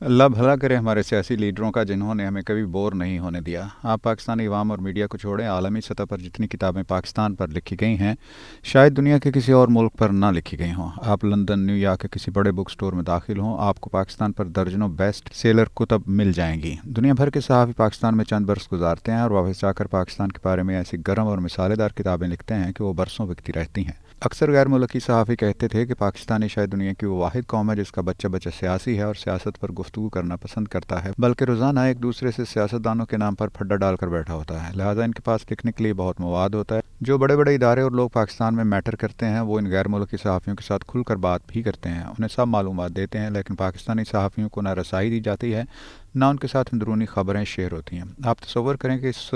अल्लाह भला करे हमारे सियासी लीडरों का, जिन्होंने हमें कभी बोर नहीं होने दिया। आप पाकिस्तानी अवाम और मीडिया को छोड़ें, आलमी सतह पर जितनी किताबें पाकिस्तान पर लिखी गई हैं, शायद दुनिया के किसी और मुल्क पर ना लिखी गई हों। आप लंदन, न्यूयॉर्क के किसी बड़े बुक स्टोर में दाखिल हों, आपको पाकिस्तान पर दर्जनों बेस्ट सेलर कुतब मिल जाएंगी। दुनिया भर के सहाफ़ी पाकिस्तान में चंद बरस गुजारते हैं और वापस जाकर पाकिस्तान के बारे में ऐसी गर्म और मिसालेदार किताबें लिखते हैं कि वो बरसों बिकती रहती हैं। अक्सर गैर मुल्की सहाफ़ी कहते थे कि पाकिस्तानी शायद दुनिया की वो वाहिद कौम है जिसका बच्चा बच्चा सियासी है और सियासत पर गुफ्तगू करना पसंद करता है, बल्कि रोज़ाना एक दूसरे से सियासतदानों के नाम पर फड्डा डालकर बैठा होता है। लिहाजा इनके पास लिखने के लिए बहुत मवाद होता है। जो बड़े बड़े इदारे और लोग पाकिस्तान में मैटर करते हैं, वो इन गैर मुल्की सहाफ़ियों के साथ खुलकर बात भी करते हैं, उन्हें सब मालूमात देते हैं, लेकिन पाकिस्तानी सहाफ़ियों को न रसाई दी जाती है, ना उनके साथ अंदरूनी ख़बरें शेयर होती हैं। आप तसव्वुर करें कि इस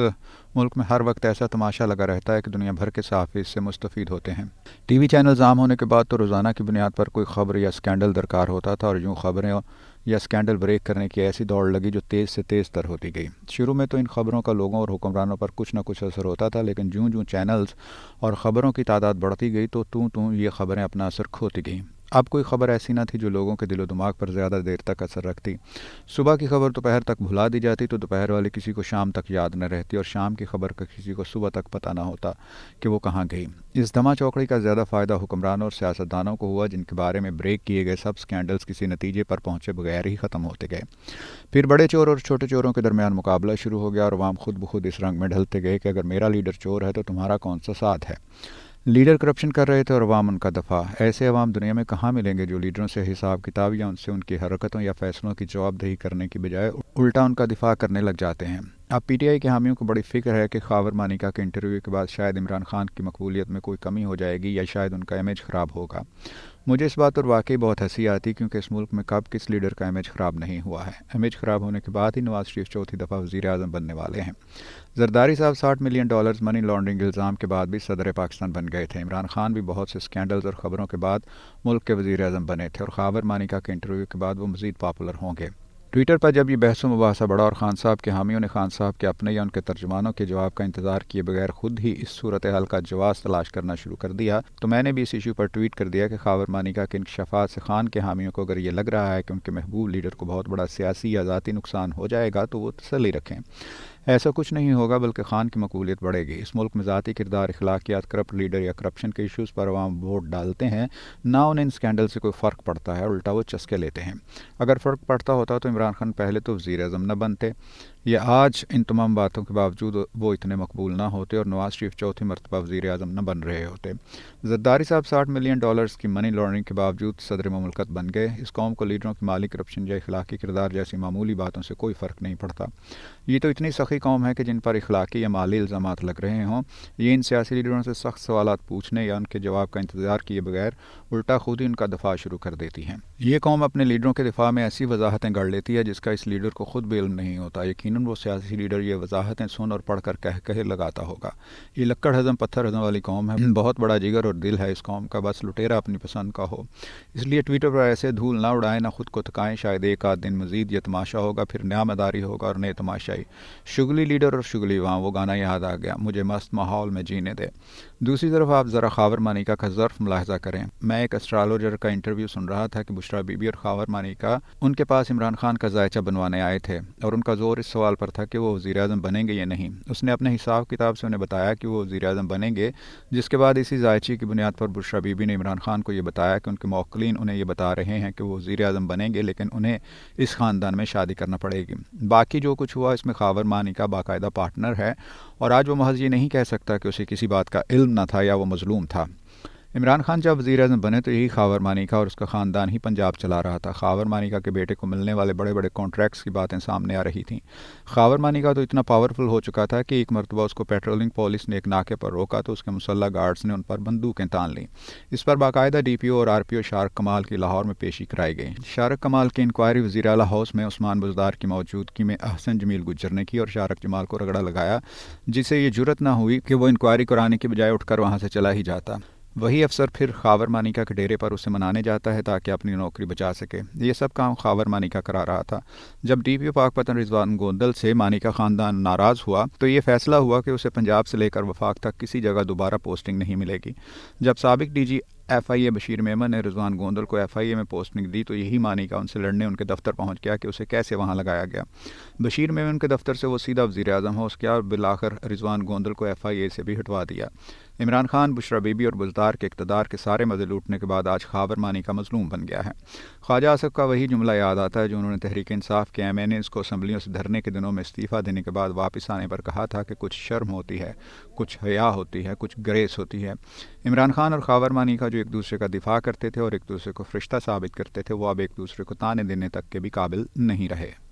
मुल्क में हर वक्त ऐसा तमाशा लगा रहता है कि दुनिया भर के सहाफ़ी इससे मुस्तफ़ीद होते हैं। टीवी चैनल्स आम होने के बाद तो रोज़ाना की बुनियाद पर कोई ख़बर या स्कैंडल दरकार होता था, और यूँ ख़बरें या स्कैंडल ब्रेक करने की ऐसी दौड़ लगी जो तेज़ से तेज़ तर होती गई। शुरू में तो इन ख़बरों का लोगों और हुक्मरानों पर कुछ न कुछ असर होता था, लेकिन जूँ जूँ चैनल्स और ख़बरों की तादाद बढ़ती गई तो तू ये ख़बरें अपना असर खोती गईं। अब कोई ख़बर ऐसी न थी जो लोगों के दिलो दिमाग पर ज़्यादा देर तक असर रखती। सुबह की खबर दोपहर तक भुला दी जाती तो दोपहर वाली किसी को शाम तक याद न रहती, और शाम की खबर का किसी को सुबह तक पता न होता कि वो कहाँ गई। इस धमा चौकड़ी का ज़्यादा फ़ायदा हुक्मरानों और सियासतदानों को हुआ, जिनके बारे में ब्रेक किए गए सब स्कैंडल्स किसी नतीजे पर पहुँचे बगैर ही ख़त्म होते गए। फिर बड़े चोर और छोटे चोरों के दरमियान मुकाबला शुरू हो गया, और अवाम खुद ब खुद इस रंग में ढलते गए कि अगर मेरा लीडर चोर है तो तुम्हारा कौन सा साथ है। लीडर करप्शन कर रहे थे और अवाम उनका दफ़ा। ऐसे अवाम दुनिया में कहाँ मिलेंगे जो लीडरों से हिसाब किताब या उनसे उनकी हरकतों या फ़ैसलों की जवाबदेही करने की बजाय उल्टा उनका दिफा करने लग जाते हैं। अब पीटीआई के हामियों को बड़ी फ़िक्र है कि ख़ावर मानिका के इंटरव्यू के बाद शायद इमरान खान की मकबूलियत में कोई कमी हो जाएगी या शायद उनका इमेज ख़राब होगा। मुझे इस बात पर वाकई बहुत हंसी आती, क्योंकि इस मुल्क में कब किस लीडर का इमेज ख़राब नहीं हुआ है। इमेज ख़राब होने के बाद ही नवाज़ शरीफ चौथी दफ़ा वज़ीर आज़म बनने वाले हैं। जरदारी साहब $60 मिलियन मनी लॉन्ड्रिंग इल्ज़ाम के बाद भी सदर पाकिस्तान बन गए थे। इमरान खान भी बहुत से स्कैंडल्स और ख़बरों के बाद मुल्क के वज़ीर आज़म बने थे, और ख़ावर मानिका के इंटरव्यू के बाद वो मज़ीद पॉपुलर होंगे। ट्विटर पर जब ये बहस व मुबाहसा बढ़ा और खान साहब के हामियों ने खान साहब के अपने या उनके तर्जुमानों के जवाब का इंतज़ार किए बगैर खुद ही इस सूरत हाल का जवाब तलाश करना शुरू कर दिया, तो मैंने भी इस इशू पर ट्वीट कर दिया कि ख़ावर मानिका के इंकशाफात से खान के हामियों को अगर ये लग रहा है कि उनके महबूब लीडर को बहुत बड़ा सियासी या ज़ाती नुकसान हो जाएगा तो वो तसल्ली रखें। ऐसा कुछ नहीं होगा, बल्कि खान की मकबूलियत बढ़ेगी। इस मुल्क में ज़ाती किरदार, अखलाकियात, करप्ट लीडर या करप्शन के इशूज़ पर अवाम वोट डालते हैं, ना उन्हें इन स्कैंडल से कोई फ़र्क पड़ता है, उल्टा वो चस्के लेते हैं। अगर फ़र्क पड़ता होता तो इमरान खान पहले तो वज़ीर आज़म न बनते, या आज इन तमाम बातों के बावजूद वो इतने मकबूल ना होते और नवाज़ शरीफ चौथी मरतबा वज़ीर आज़म न बन रहे होते। जरदारी साहब $60 मिलियन की मनी लॉन्ड्रिंग के बावजूद सदर ममलकत बन गए। इस कौम को लीडरों की माली, करप्शन या अखलाकी किरदार जैसी मामूली बातों से कोई फ़र्क नहीं पड़ता। ये तो इतनी सखी कौम है कि जिन पर अखलाकी या माली इल्ज़ामात लग रहे हों, ये इन सियासी लीडरों से सख्त सवालात पूछने या उनके जवाब का इंतज़ार किए बगैर उल्टा खुद ही उनका दफ़ा शुरू कर देती है। ये कौम अपने लीडरों के दिफा में ऐसी वजाहतें गढ़ लेती है जिसका इस लीडर को खुद भी इल्म नहीं होता। यकीनन वो सियासी लीडर ये वजाहतें सुन और पढ़ कर कह लगाता होगा। ये लक्कड़ हज़म पत्थर हज़म वाली कौम है। बहुत बड़ा जिगर और दिल है इस कौम का, बस लुटेरा अपनी पसंद का हो। इसलिए ट्विटर पर ऐसे धूल ना उड़ाएं, ना खुद को थकाएं। शायद एक आध दिन मजीद ये तमाशा होगा, फिर नया मदारी होगा और नए तमाशाई। शुगली लीडर और शुगली वहाँ, वो गाना याद आ गया, मुझे मस्त माहौल में जीने दे। दूसरी तरफ आप ज़रा ख़ावर मानिका का ज़र्फ़ मुलाहिज़ा करें। मैं एक एस्ट्रोलॉजर का इंटरव्यू सुन रहा था कि बुशरा बीबी और ख़ावर मानिका उनके पास इमरान खान का जायचा बनवाने आए थे, और उनका ज़ोर इस सवाल पर था कि वो वज़ीर आज़म बनेंगे या नहीं। उसने अपने हिसाब किताब से उन्हें बताया कि वो वज़ीर आज़म बनेंगे, जिसके बाद इसी जायचे की बुनियाद पर बुशरा बीबी ने इमरान खान को ये बताया कि उनके मौक्किलीन उन्हें ये बता रहे हैं कि वो वज़ीर आज़म बनेंगे, लेकिन उन्हें इस ख़ानदान में शादी करना पड़ेगी। बाकी जो कुछ हुआ इसमें ख़ावर मानिका बाकायदा पार्टनर है, और आज वो महज ये नहीं कह सकता कि उसे किसी बात का इल्म न था या वो मजलूम था। इमरान खान जब वज़ीर आज़म बने तो यही ख़ावर मानिका और उसका ख़ानदान ही पंजाब चला रहा था। ख़ावर मानिका के बेटे को मिलने वाले बड़े बड़े कॉन्ट्रैक्ट्स की बातें सामने आ रही थीं। ख़ावर मानिका तो इतना पावरफुल हो चुका था कि एक मरतबा उसको पेट्रोलिंग पुलिस ने एक नाके पर रोका तो उसके मुसल्लह गार्ड्स ने उन पर बंदूकें तान लीं। इस पर बाकायदा DPO और RPO शारक कमाल की लाहौर में पेशी कराई गई। शारक कमाल की इंक्वायरी वज़ीर आला हाउस में उस्मान बुज़दार की मौजूदगी में अहसन जमील गुज्जर ने की, और शारक जमाल को रगड़ा लगाया, जिसे ये जुर्रत न हुई कि वो इंक्वायरी कराने की बजाय उठकर वहाँ से चला ही जाता। वही अफसर फिर ख़ावर मानिका के डेरे पर उसे मनाने जाता है ताकि अपनी नौकरी बचा सके। ये सब काम ख़ावर मानिका करा रहा था। जब DPO पाकपतन रिजवान गोंदल से मानिका ख़ानदान नाराज़ हुआ तो ये फैसला हुआ कि उसे पंजाब से लेकर वफाक तक किसी जगह दोबारा पोस्टिंग नहीं मिलेगी। जब साबिक DG ایف آئی اے بشیر میمن نے رضوان گوندل کو ایف آئی اے میں پوسٹنگ دی تو یہی مانی کا ان سے لڑنے ان کے دفتر پہنچ گیا کہ اسے کیسے وہاں لگایا گیا۔ بشیر میمن کے دفتر سے وہ سیدھا وزیر اعظم ہاؤس گیا اور بالآخر رضوان گوندل کو ایف آئی اے سے بھی ہٹوا دیا۔ عمران خان، بشرا بی بی اور بلتار کے اقتدار کے سارے مزے لوٹنے کے بعد آج خاور مانی کا مظلوم بن گیا ہے۔ خواجہ آصف کا وہی جملہ یاد آتا ہے جو انہوں نے تحریک انصاف کے ایم این ایز کو اسمبلیوں سے دھرنے کے دنوں میں استعفیٰ دینے کے بعد واپس آنے پر کہا تھا کہ کچھ شرم ہوتی ہے، کچھ حیا ہوتی ہے، کچھ گریس ہوتی ہے۔ عمران خان اور خاور مانی کا جو ایک دوسرے کا دفاع کرتے تھے اور ایک دوسرے کو فرشتہ ثابت کرتے تھے، وہ اب ایک دوسرے کو تانے دینے تک کے بھی قابل نہیں رہے۔